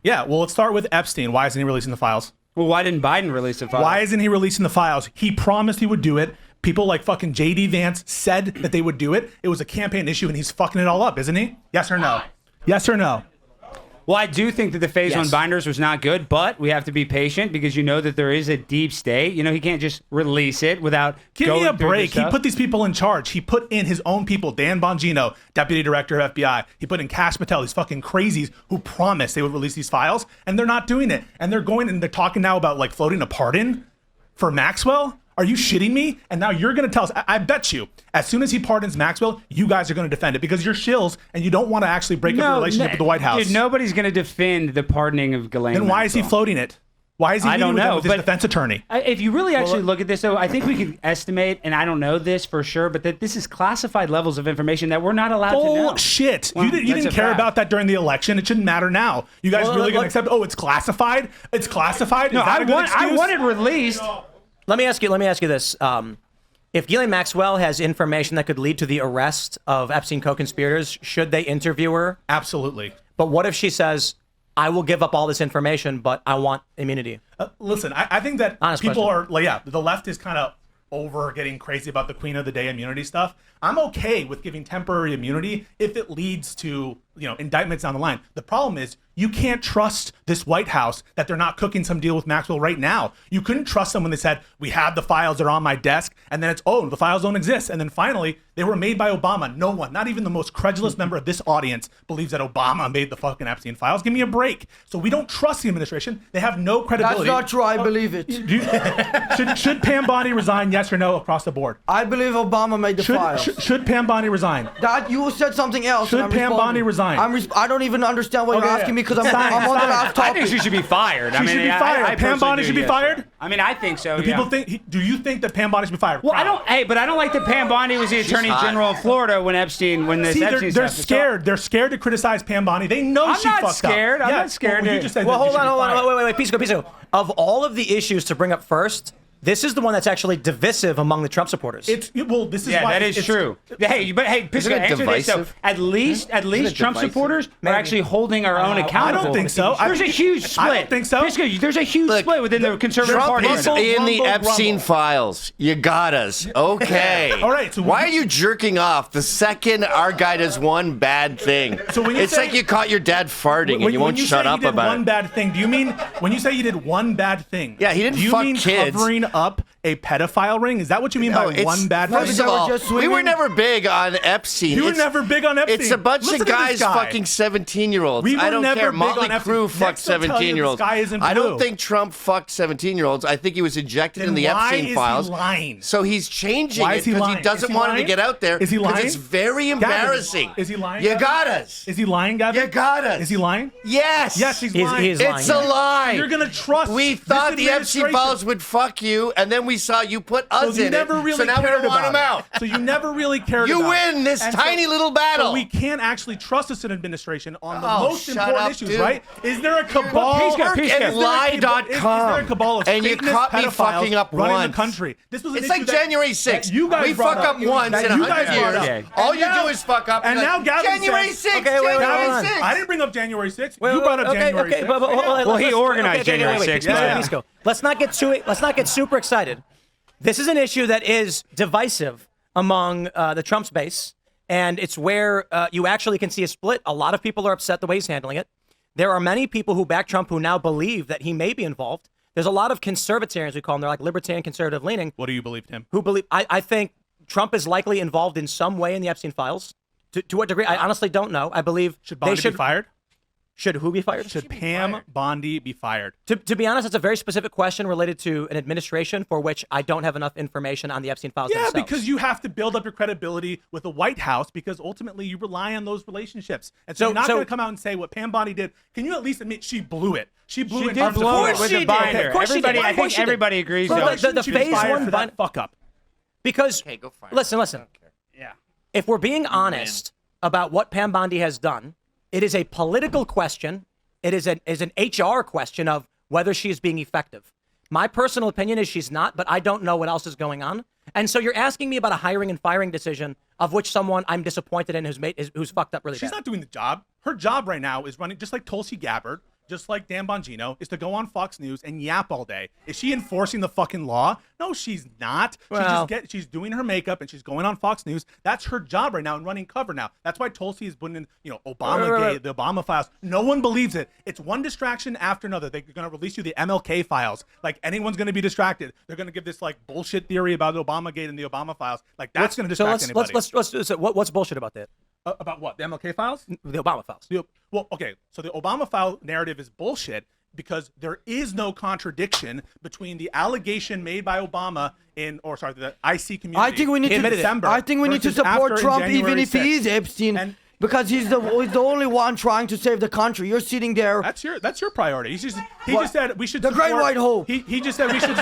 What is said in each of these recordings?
Yeah, well, let's start with Epstein. Why isn't he releasing the files? Well, why didn't Biden release the files? Why isn't he releasing the files? He promised he would do it. People like fucking J.D. Vance said that they would do it. It was a campaign issue, and he's fucking it all up, isn't he? Yes or no? Yes or no? Well, I do think that the phase one binders was not good, but we have to be patient because you know that there is a deep state. You know, he can't just release it without Give me a break. He put these people in charge. He put in his own people, Dan Bongino, deputy director of FBI. He put in Cash Patel, these fucking crazies who promised they would release these files, and they're not doing it. And they're going and they're talking now about like floating a pardon for Maxwell. Are you shitting me? And now you're going to tell us, I bet you, as soon as he pardons Maxwell, you guys are going to defend it because you're shills and you don't want to actually break up your relationship with the White House. Dude, nobody's going to defend the pardoning of Ghislaine Then why Maxwell. is he floating it? Why is he meeting with his defense attorney? If you really actually look at this, though, I think we can estimate, and I don't know this for sure, but that this is classified levels of information that we're not allowed to know. Bullshit. Well, you didn't care about that during the election. It shouldn't matter now. You guys really going to accept, it's classified? It's classified? No, is that a good excuse? I want it released. Let me ask you this. If Ghislaine Maxwell has information that could lead to the arrest of Epstein co-conspirators, should they interview her? Absolutely. But what if she says, I will give up all this information, but I want immunity? Listen, I think that Honest people question. are, the left is kind of over getting crazy about the Queen of the Day immunity stuff. I'm okay with giving temporary immunity if it leads to, indictments down the line. The problem is you can't trust this White House that they're not cooking some deal with Maxwell right now. You couldn't trust them when they said, we have the files, they're on my desk, and then it's, the files don't exist. And then finally, they were made by Obama. No one, not even the most credulous member of this audience, believes that Obama made the fucking Epstein files. Give me a break. So we don't trust the administration. They have no credibility. That's not true. I believe it. Should Pam Bondi resign, yes or no, across the board? I believe Obama made the files. Should Pam Bondi resign? That you said something else. Should Pam Bondi resign? I don't even understand what you're asking me because I'm on the last topic. I think she should be fired. She should be fired. Pam Bondi should be fired? I mean, I think so. Do you think that Pam Bondi should be fired? Well, I don't like that Pam Bondi was the attorney general of Florida when Epstein, they're scared. They're scared to criticize Pam Bondi. They know she fucked up. I'm not scared. You just said hold on. Wait. Pisco. Of all of the issues to bring up first, this is the one that's actually divisive among the Trump supporters. This is why that is true. Pisco, answer this though. At least Trump supporters are actually holding our own accountable. I don't think so. There's a huge split. I don't think so. Pisco, there's a huge split within the conservative Trump party. is in the Epstein files. You got us. Okay. All right. So why are you jerking off the second our guy does one bad thing? So when it's like you caught your dad farting and you won't shut up about it. One bad thing. Do you mean when you say you did one bad thing? Yeah, he didn't fuck kids. Do you mean covering up a pedophile ring? Is that what you mean by one bad thing? First of all, we were never big on Epstein. You were never big on Epstein. It's a bunch of guys fucking 17-year-olds. I don't care. Motley Crue fucked 17-year-olds. I don't think Trump fucked 17-year-olds. I think he was injected in the Epstein files. Why is he lying? So he's changing it because he doesn't want him to get out there. Is he lying? It's very embarrassing. Is he lying? You got us. Is he lying, Gavin? You got us. Is he lying? Yes. Yes, he's lying. He is lying. It's a lie. You're going to trust We thought the Epstein files would fuck you, and then we saw you put us in it. So now we don't want him out. So you never really cared You about win this tiny little battle. So we can't actually trust this administration on the most important issues, right? Is there a cabal? Lie.com. Is there a cabal of and you caught me fucking up running once. the country? This was an it's issue like that, January 6th. You guys we fuck up once in 100 years. All you do is fuck up. And now Gavin January 6th. January 6th. I didn't bring up January 6th. You brought up January 6th. Well, he organized January 6th. Let's not get super excited. This is an issue that is divisive among the Trump's base, and it's where you actually can see a split. A lot of people are upset the way he's handling it. There are many people who back Trump who now believe that he may be involved. There's a lot of conservatarians, we call them. They're like libertarian conservative leaning. What do you believe, Tim? Who believe? I think Trump is likely involved in some way in the Epstein files. To what degree? I honestly don't know. I believe should Bondi be fired? Should who be fired? Should Pam Bondi be fired? To be honest, it's a very specific question related to an administration for which I don't have enough information on the Epstein files themselves. Yeah, because you have to build up your credibility with the White House because ultimately you rely on those relationships. And so you're not going to come out and say what Pam Bondi did. Can you at least admit she blew it? She blew it. She did blow it with the binder. I think everybody agrees. The phase one binder fuck up. Because go fire. Listen. Yeah. If we're being honest about what Pam Bondi has done, it is a political question. It is an HR question of whether she is being effective. My personal opinion is she's not, but I don't know what else is going on. And so you're asking me about a hiring and firing decision of which someone I'm disappointed in who's fucked up really bad. She's not doing the job. Her job right now is running just like Tulsi Gabbard. just like Dan Bongino, is to go on Fox News and yap all day. Is she enforcing the fucking law? No, she's not. Well, She's doing her makeup and she's going on Fox News. That's her job right now and running cover now. That's why Tulsi is putting in, Obamagate, the Obama files. No one believes it. It's one distraction after another. They're going to release you the MLK files. Like, anyone's going to be distracted. They're going to give this, like, bullshit theory about Obamagate and the Obama files. Like, that's going to distract anybody. What's bullshit about that? About what? The MLK files? The Obama files. Well, okay. So the Obama file narrative is bullshit because there is no contradiction between the allegation made by Obama the IC community. I think we need to support Trump even if he is Epstein. Because he's the only one trying to save the country. You're sitting there. That's your priority. He just said we should. The Great White Hope. He just said we should.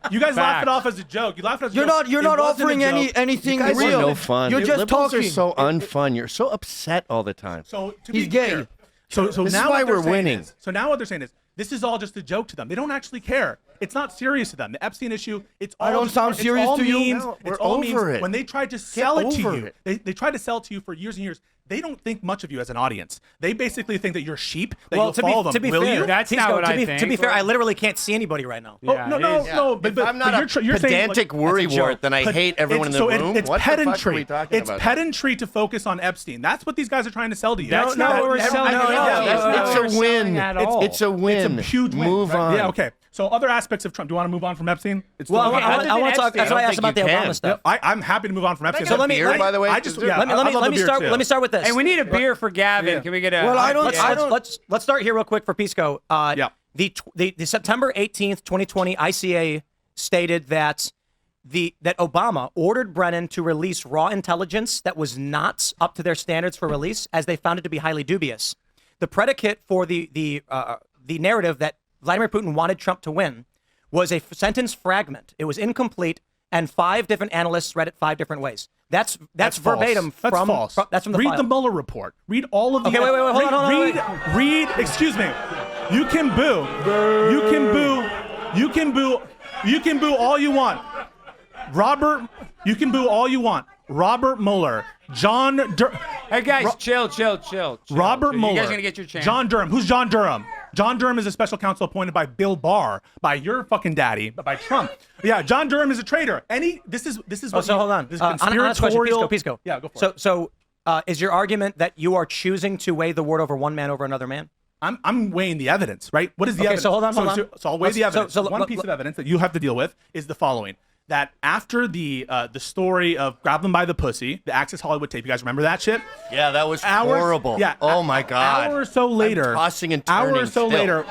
You guys laugh it off as a joke. You laugh it as a joke. You're not offering anything real. You guys are no fun. You're just Liberals talking. are so unfun. You're so upset all the time. So he's gay. Clear, so this now is why we're winning. So now what they're saying is this is all just a joke to them. They don't actually care. It's not serious to them. The Epstein issue, it's all I don't sound serious to you. No, we're over it. When they tried to sell it to you, they tried to sell it to you for years and years. They don't think much of you as an audience. They basically think that you're sheep, that you'll follow them. To be Will fair, you? That's not what I think. To be fair, I literally can't see anybody right now. Yeah, no. But I'm not a pedantic worrywart, then I hate everyone in the room. It's what pedantry. The fuck are we talking it's about? pedantry to focus on Epstein. That's what these guys are trying to sell to you. That's not what we're selling. It's a win. It's a win. It's a huge win. Move on. Yeah, okay. So other aspects of Trump. Do you want to move on from Epstein? Well, I want to talk. That's why I asked about the Obama stuff. I'm happy to move on from Epstein. So let me, by the way, let me start with this. And we need a beer for Gavin. Can we get a? Well, let's start here real quick for Pisco. The September 18th, 2020 ICA stated that that Obama ordered Brennan to release raw intelligence that was not up to their standards for release, as they found it to be highly dubious. The predicate for the narrative that Vladimir Putin wanted Trump to win was a sentence fragment. It was incomplete, and 5 different analysts read it 5 different ways. That's verbatim false. from that's from the Read file. the Mueller report. Read all of the. Okay, wait, hold on. Read. Excuse me. You can boo. You can boo. You can boo. You can boo all you want. You can boo all you want. Robert Mueller, Hey guys, chill. Robert Mueller. You guys are gonna get your chance. John Durham. Who's John Durham? John Durham is a special counsel appointed by Bill Barr, by your fucking daddy, by Trump. Yeah, John Durham is a traitor. This is. So hold on. This Honest question, Pisco. Yeah, go for it. So is your argument that you are choosing to weigh the word over one man over another man? I'm weighing the evidence, right? What is the evidence? So hold on. So I'll weigh the evidence. One piece of evidence that you have to deal with is the following. That after the story of grab them by the pussy, the Access Hollywood tape, you guys remember that shit? Yeah, that was horrible. Yeah. Oh my God. Hour or so later, tossing and turning. Hour or so later,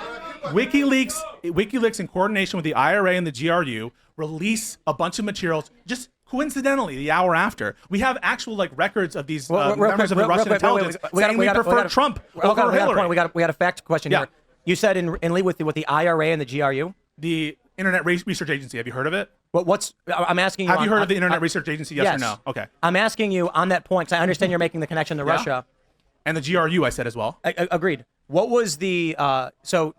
WikiLeaks in coordination with the IRA and the GRU release a bunch of materials just coincidentally the hour after. We have actual records of these members of the Russian intelligence saying we prefer Trump over Hillary. We got a fact question here. You said in lead with the IRA and the GRU? The Internet Research Agency. Have you heard of it? I'm asking you. Have you heard of the Internet Research Agency? Yes or no? Okay. I'm asking you on that point because I understand you're making the connection to Russia. And the GRU, I said as well. Agreed. What was the so?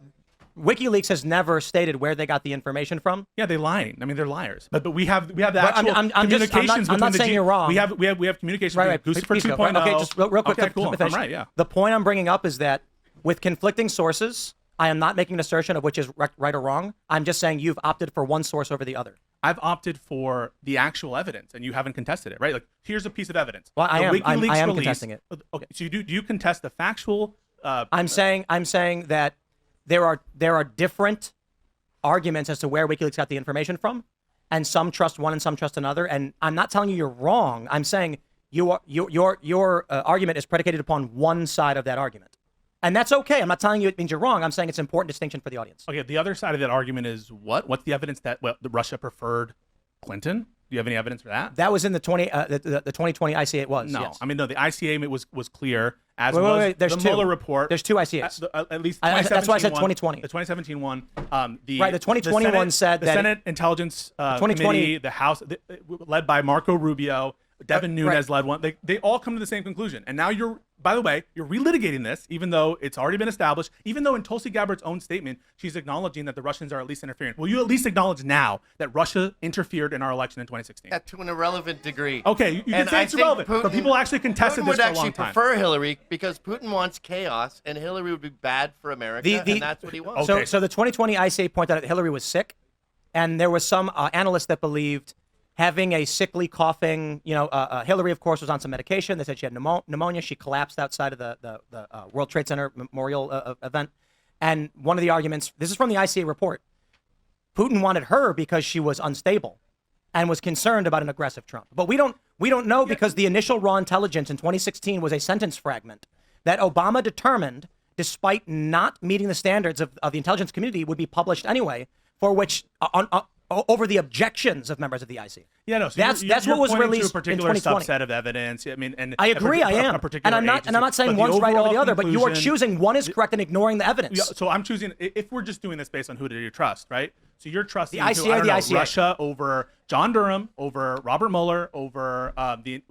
WikiLeaks has never stated where they got the information from. Yeah, they're lying. I mean, they're liars. But we have the actual communications. I'm not saying you're wrong. We have communications. Right. Lucifer 2.0. Okay, just real quick. Okay, cool. To finish. I'm right. Yeah. The point I'm bringing up is that with conflicting sources, I am not making an assertion of which is right or wrong. I'm just saying you've opted for one source over the other. I've opted for the actual evidence, and you haven't contested it, right? Like, here's a piece of evidence. Well, I am contesting it. Okay, so do you contest the factual? I'm saying that there are different arguments as to where WikiLeaks got the information from, and some trust one and some trust another. And I'm not telling you you're wrong. I'm saying your argument is predicated upon one side of that argument. And that's okay. I'm not telling you it means you're wrong. I'm saying it's an important distinction for the audience. Okay, the other side of that argument is what? What's the evidence that Russia preferred Clinton? Do you have any evidence for that? That was in the 2020 ICA. It was. No, yes. I mean, no. The ICA was clear, as wait, was the Mueller report. There's 2 ICAs. At least that's why I said 2020. The 2017 one. The 2020 one said the that Senate Intelligence Committee, the House, led by Marco Rubio, Devin Nunes led one. They all come to the same conclusion. And now you're by the way, you're relitigating this, even though it's already been established, even though in Tulsi Gabbard's own statement, she's acknowledging that the Russians are at least interfering. Will you at least acknowledge now that Russia interfered in our election in 2016? Yeah, to an irrelevant degree. Okay, you can say it's irrelevant, but people actually contested this for a long time. Putin would actually prefer Hillary because Putin wants chaos, and Hillary would be bad for America, and that's what he wants. Okay. So the 2020 ICA pointed out that Hillary was sick, and there was some analysts that believed having a sickly, coughing, Hillary, of course, was on some medication. They said she had pneumonia. She collapsed outside of the World Trade Center memorial event. And one of the arguments, this is from the ICA report, Putin wanted her because she was unstable and was concerned about an aggressive Trump. But we don't know because the initial raw intelligence in 2016 was a sentence fragment that Obama determined, despite not meeting the standards of the intelligence community, would be published anyway, for which over the objections of members of the IC. Yeah, no. So that's what was released to a particular in 2020. subset of evidence. I mean, and I agree. I am, and I'm not saying one's right over the other, but you are choosing one is correct and ignoring the evidence. Yeah, so I'm choosing. If we're just doing this based on who do you trust, right? So you're trusting the ICA, Russia over John Durham, over Robert Mueller, over the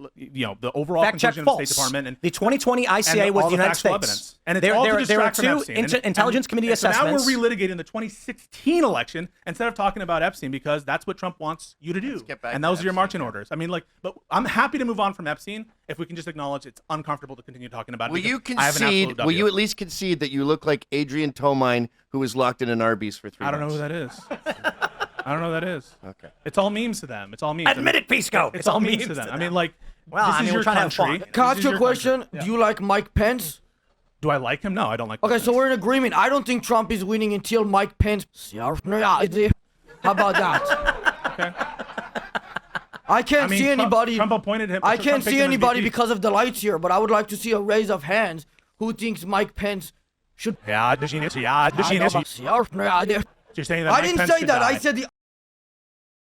overall conclusion of the State Department, and the 2020 ICA was the United States. Evidence. And it's all to distract from Epstein. Intelligence committee assessments. So now we're relitigating the 2016 election instead of talking about Epstein because that's what Trump wants you to do, and those are your marching orders. I mean, but I'm happy to move on from Epstein if we can just acknowledge it's uncomfortable to continue talking about it. Will you concede? Will you at least concede that you look like Adrian Tomine, who was locked in an Arby's for 3 months? I don't know who that is. I don't know who that is. Okay. It's all memes to them. It's all memes. Admit it, Pisco. It's all memes to them. I mean, this is your we're trying to have country. fun. Can I ask you a question? Do you like Mike Pence? Do I like him? No, I don't like. Okay, so we're in agreement. I don't think Trump is winning until Mike Pence. How about that? Okay. I can't see anybody. Trump appointed him. I can't see anybody because of the lights here, but I would like to see a raise of hands. Who thinks Mike Pence should? You're saying that I didn't say that. I said the.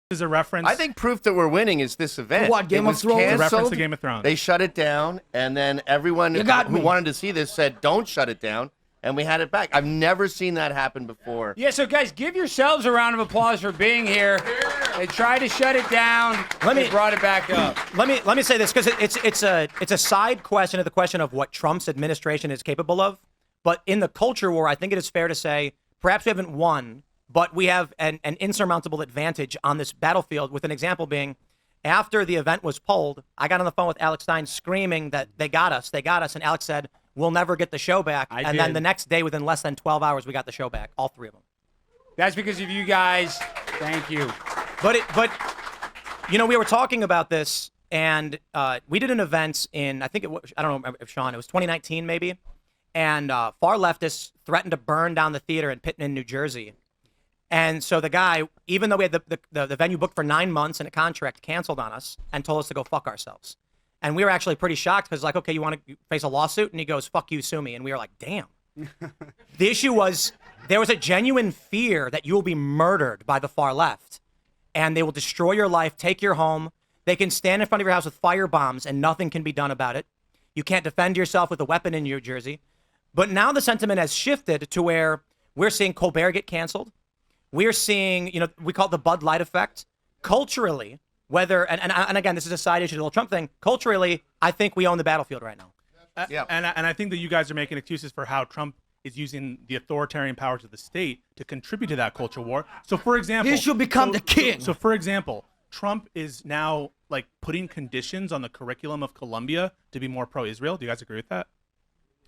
Is a reference. I think proof that we're winning is this event. What, Game of Thrones? A reference to Game of Thrones. They shut it down, and then everyone who wanted to see this said, "Don't shut it down." And we had it back. I've never seen that happen before. Yeah, so guys, give yourselves a round of applause for being here. They tried to shut it down. They brought it back up. Let me say this because it's a side question to the question of what Trump's administration is capable of. But in the culture war, I think it is fair to say perhaps we haven't won, but we have an insurmountable advantage on this battlefield. With an example being, after the event was pulled, I got on the phone with Alex Stein screaming that they got us, and Alex said, "We'll never get the show back." Then the next day, within less than 12 hours, we got the show back, all three of them. That's because of you guys. Thank you. But we were talking about this, and we did an event in, I don't know if Sean, it was 2019 maybe, and far leftists threatened to burn down the theater in Pitman, New Jersey. And so the guy, even though we had the venue booked for 9 months and a contract, canceled on us and told us to go fuck ourselves. And we were actually pretty shocked because, like, okay, you want to face a lawsuit? And he goes, "Fuck you, sue me." And we were like, damn. The issue was there was a genuine fear that you will be murdered by the far left. And they will destroy your life, take your home. They can stand in front of your house with fire bombs and nothing can be done about it. You can't defend yourself with a weapon in New Jersey. But now the sentiment has shifted to where we're seeing Colbert get canceled. We're seeing, we call it the Bud Light effect. Culturally, and again, this is a side issue to the whole Trump thing. Culturally, I think we own the battlefield right now. And I think that you guys are making excuses for how Trump is using the authoritarian powers of the state to contribute to that culture war. So, for example, he should become the king. So, for example, Trump is now putting conditions on the curriculum of Columbia to be more pro-Israel. Do you guys agree with that?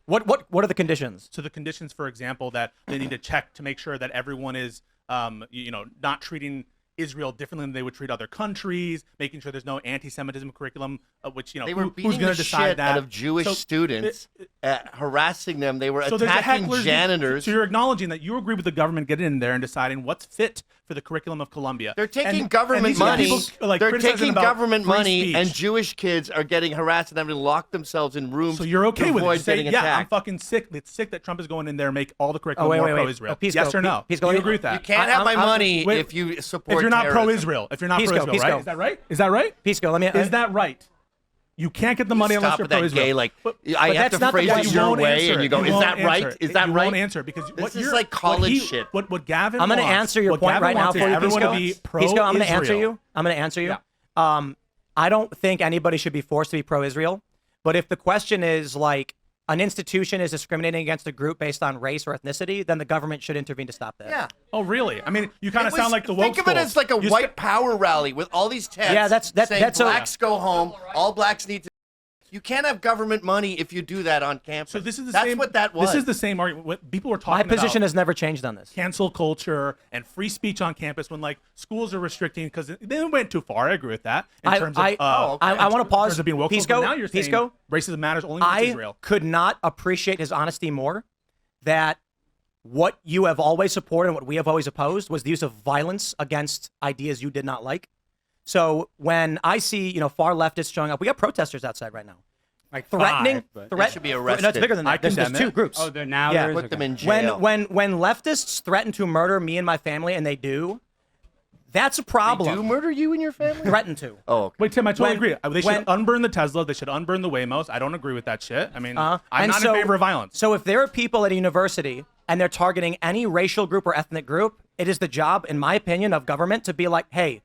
What are the conditions? So the conditions, for example, that they need to check to make sure that everyone is, not treating Israel differently than they would treat other countries, making sure there's no anti-Semitism curriculum, which, they were who's going to decide that? Out of Jewish students, harassing them. They were attacking janitors. So you're acknowledging that you agree with the government getting in there and deciding what's fit for the curriculum of Columbia. They're taking government money. They're taking government money, and Jewish kids are getting harassed and having to lock themselves in rooms. So you're okay with it? Say, getting attacked. I'm fucking sick. It's sick that Trump is going in there and make all the curriculum more pro-Israel. Yes or no? Do you agree with that? You can't have my money if you support. If you're not pro-Israel, right? Is that right? Is that right? Pisco, is that right? You can't get the money unless you're pro-Israel. I have to phrase it your way, and you go, "Is that right? Is that right?" You won't answer because this is like college shit. What Gavin I'm going to answer your point right now for you, Pisco. I'm going to answer you. Yeah. I don't think anybody should be forced to be pro-Israel. But if the question is an institution is discriminating against a group based on race or ethnicity, then the government should intervene to stop that. Yeah. Oh, really? I mean, you kind of sound like the woke Think of it as like a white power rally with all these tents. Yeah, that's blacks go home. All blacks need to. You can't have government money if you do that on campus. So this is That's what that was. This is the same argument. What people were talking about. My position has never changed on this. Cancel culture and free speech on campus when like schools are restricting because they went too far. I agree with that. I want to pause. In terms of being woke, but now you're saying racism matters only with Israel. I could not appreciate his honesty more. That what you have always supported and what we have always opposed was the use of violence against ideas you did not like. So when I see, far leftists showing up, we got protesters outside right now. Like threatening, they should be arrested. No, it's bigger than that. There's two groups. Oh, they're now. Put them in jail. When leftists threaten to murder me and my family, and they do, that's a problem. They do murder you and your family? Threaten to. Oh, okay. Wait, Tim, I totally agree. They should unburn the Tesla. They should unburn the Waymos. I don't agree with that shit. I mean, I'm not in favor of violence. So if there are people at a university and they're targeting any racial group or ethnic group, it is the job, in my opinion, of government to be like, hey,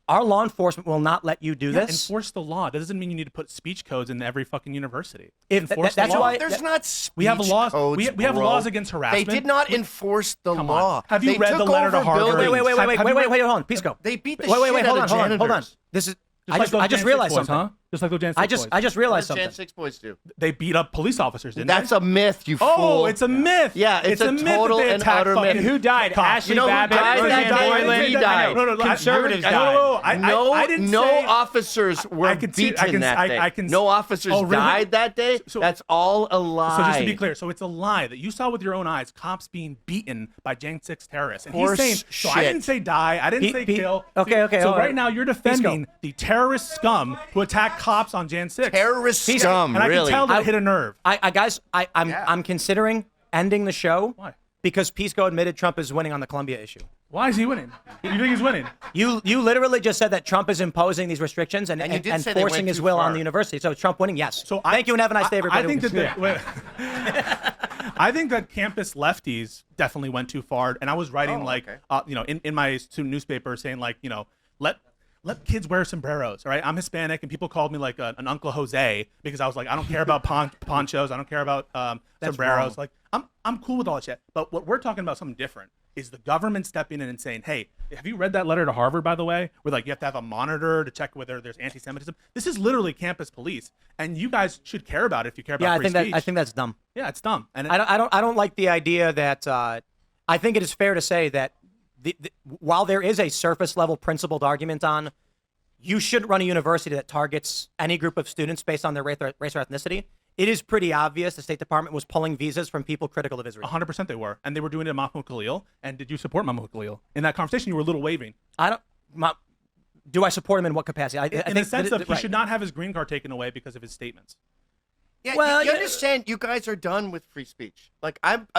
our law enforcement will not let you do this. Enforce the law. That doesn't mean you need to put speech codes in every fucking university. That's the law. why there's not speech we have laws. Codes, we have laws against harassment. They did not enforce the Come law. on. Have you read the letter to Harvard? Wait, hold on. Pisco. They beat the shit out of janitors. Hold on. This is. I just realized something. Huh? Just like those Jan 6 boys. I just realized What did something. Jan 6 boys do? They beat up police officers, didn't That's they? a myth, you fool. Oh, it's a myth. Yeah, it's a myth total that they and attack utter fucking myth. Who died? cops. Ashley You know who Babbitt, died that Roseanne day? Boylan. He died. No, Conservatives died. I didn't No say, officers were beaten that day. No officers really? died that day. So- That's all a lie. So just to be clear, so it's a lie that you saw with your own eyes, cops being beaten by Jan 6 terrorists. And he's Horse saying, so I shit. didn't say die, I didn't say kill. Okay. So right now you're defending the terrorist scum who attacked cops on Jan 6. Terrorist scum, and I really. can tell that it hit a nerve. I'm considering ending the show. Why? Because Pisco admitted Trump is winning on the Columbia issue. Why is he winning? You think he's winning? You literally just said that Trump is imposing these restrictions and you did say they forcing went his too will far. on the university. So is Trump winning? Yes. So thank you and have a nice day, everybody. I think I think that campus lefties definitely went too far. And I was writing in my student newspaper saying let kids wear sombreros, all right? I'm Hispanic, and people called me like an Uncle Jose because I was like, I don't care about ponchos, I don't care about sombreros. Wrong. Like, I'm cool with all that shit. But what we're talking about, something different, is the government stepping in and saying, hey, have you read that letter to Harvard, by the way, where like you have to have a monitor to check whether there's anti-Semitism? This is literally campus police, and you guys should care about it if you care about free speech. I think that's dumb. Yeah, it's dumb. And I don't like the idea that I think it is fair to say that while there is a surface level principled argument on you shouldn't run a university that targets any group of students based on their race or ethnicity, it is pretty obvious the State Department was pulling visas from people critical of Israel. 100% they were. And they were doing it at Mahmoud Khalil. And did you support Mahmoud Khalil? In that conversation, you were a little waving. Do I support him in what capacity? I in think the sense that he should not have his green card taken away because of his statements. Yeah, well, you understand, you guys are done with free speech. Like,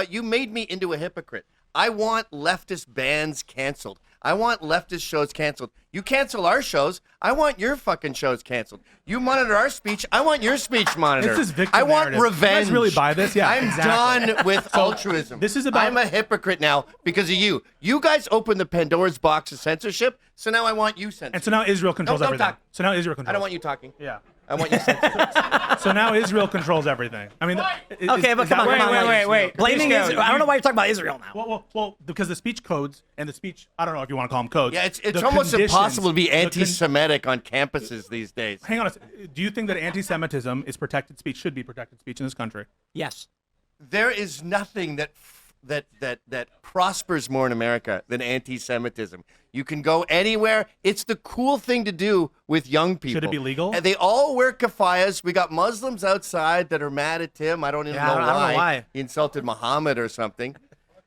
you made me into a hypocrite. I want leftist bands canceled. I want leftist shows canceled. You cancel our shows, I want your fucking shows canceled. You monitor our speech, I want your speech monitored. This is victim I want narrative. revenge. You guys really buy this? Yeah, I'm done with altruism. This is about. I'm a hypocrite now because of you. You guys opened the Pandora's box of censorship, so now I want you censored. And so now Israel controls don't everything. talk. So now Israel controls. I don't want you talking. Yeah. I want you censored. So now Israel controls everything. I mean, okay, but come on, wait. Blaming Israel. I don't know why you're talking about Israel now. Well, because the speech codes and the speech, I don't know if you want to call them codes. Yeah, it's almost impossible to be anti-Semitic on campuses these days. Hang on a second. Do you think that anti-Semitism is protected speech, should be protected speech in this country? Yes. There is nothing that prospers more in America than anti-Semitism. You can go anywhere. It's the cool thing to do with young people. Should it be legal? And they all wear keffiyehs. We got Muslims outside that are mad at Tim. I don't even know why. He insulted Muhammad or something.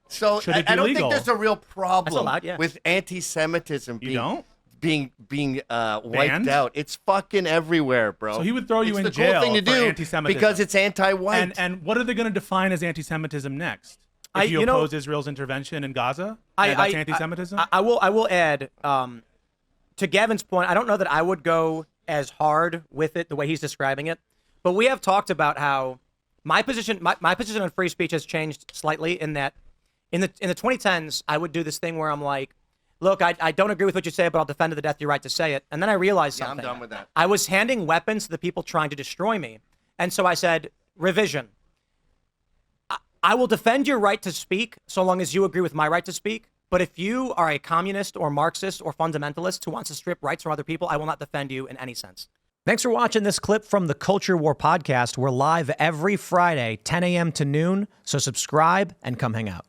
So I don't think there's a real problem with anti-Semitism being wiped out. It's fucking everywhere, bro. So he would throw you in jail It's the cool thing to do anti-Semitism because it's anti-white. And what are they going to define as anti-Semitism next? If you oppose Israel's intervention in Gaza, that's anti-Semitism? I will add, to Gavin's point, I don't know that I would go as hard with it the way he's describing it, but we have talked about how my position on free speech has changed slightly in that in the 2010s, I would do this thing where I'm like, look, I don't agree with what you say, but I'll defend to the death your right to say it. And then I realized something. I'm done with that. I was handing weapons to the people trying to destroy me. And so I said, revision. I will defend your right to speak so long as you agree with my right to speak. But if you are a communist or Marxist or fundamentalist who wants to strip rights from other people, I will not defend you in any sense. Thanks for watching this clip from the Culture War podcast. We're live every Friday, 10 a.m. to noon. So subscribe and come hang out.